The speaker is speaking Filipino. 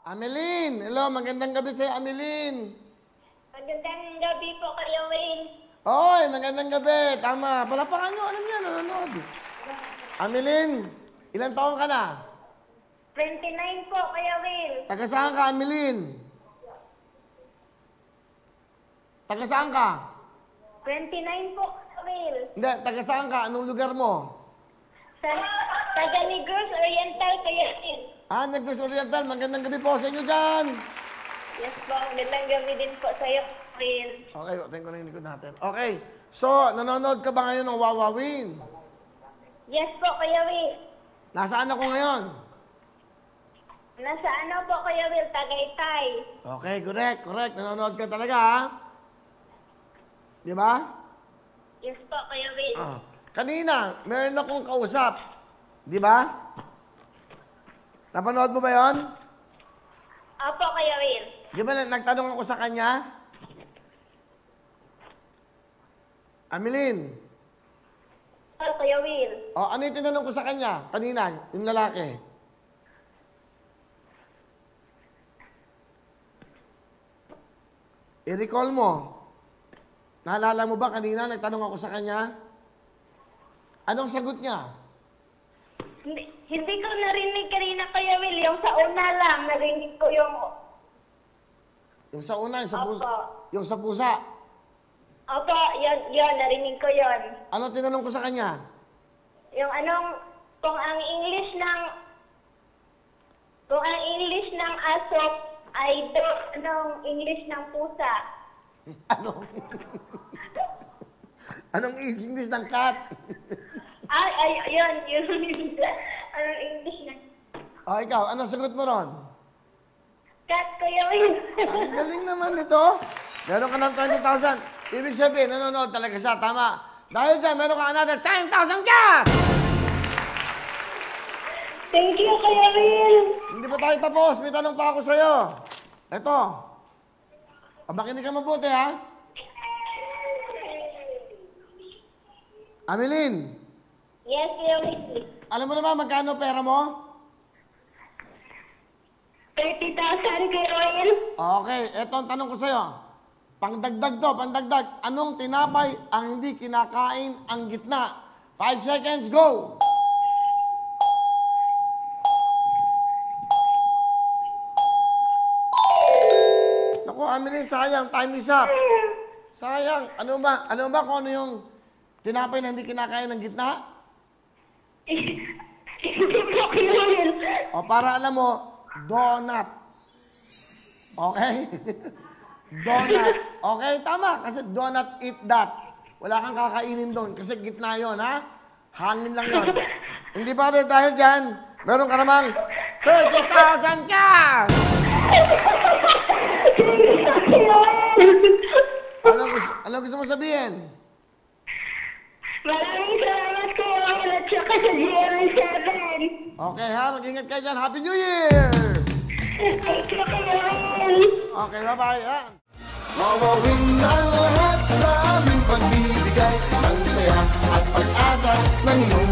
Ameline! Hello, magandang gabi sa'yo, Ameline. Magandang gabi po, Kuya Will. Oy, magandang gabi. Tama. Palapakan nyo. Alam niya, nanonood. Ameline, ilang taon ka na? 29 po, Kuya Will. Taga saan ka, Ameline? Taga saan ka? 29 po, Kuya Will. Hindi, taga saan ka? Anong lugar mo? Taga Negros Oriental, Kuya Will. Negros Oriental. Magandang gabi po sa inyo dyan. Yes po, magandang gabi din po sa'yo, Will. Okay, tingnan ko na yung likod natin. Okay. So, nanonood ka ba ngayon ng Wawawin? Yes po, Kuya Will. Nasaan ako ngayon? Nasa ano po, Kuya Will? Tagaytay. Okay, correct. Nanonood ka talaga, ha? Di ba? Yes po, Kuya Will. Kanina, meron akong kausap. Di ba? Napanood mo ba yon? Opo, Kuya Will. Di ba nagtanong ako sa kanya? Ameline. Opo, Kuya Will. Ano yung tinanong ko sa kanya? Kanina, yung lalaki. I-recall mo. Naalala mo ba kanina nagtanong ako sa kanya? Anong sagot niya? Hindi ko narinig kanina, Kuya Will. Yung sa una lang, narinig ko yung... Yung sa una, yung sa pusa. Opo. Yung sa pusa. Opo, yun, narinig ko yun. Ano tinanong ko sa kanya? Yung kung ang English ng aso ay anong English ng pusa? Anong? Anong English ng cat? Yun. Anong English ng... Ikaw, anong sagot mo ron? Cat, Kuya Will. Ang galing naman ito. Meron ka ng 20,000. Ibig sabihin, nanonood talaga siya. Tama. Dahil dyan, meron ka another 10,000 cash! Thank you, Kuya Will. Hindi pa tayo tapos. May tanong pa ako sa'yo. Ito. Makinig ka mabuti, ha? Ameline. Yes, Kuya Will. Alam mo naman magkano pera mo? 30,000, Kuya Will. Okay, eto ang tanong ko sa'yo. Pangdagdag to, pangdagdag. Anong tinapay ang hindi kinakain ang gitna? 5 seconds, go! Naku, Ameline, sayang. Time is up. Sayang. Ano ba kung ano yung tinapay na hindi kinakain ng gitna? Hindi po, Kuya Will. O para alam mo, donut. Okay? Donut. Okay, tama. Kasi donut eat that. Wala kang kakainin doon. Kasi gitna yon, ha? Hangin lang yon. Hindi pa rin dahil dyan, meron ka namang 30,000 ka! Ano gusto mo sabihin? Maraming salamat, Kuya Will, at saka sa GMA7. Okay, ha? Mag-ingat kayo dyan. Happy New Year! Thank you, Kuya Will. Okay, bye-bye, ha? Wawawin ang lahat sa aming pagbibigay ng saya at pag-asa ng iyong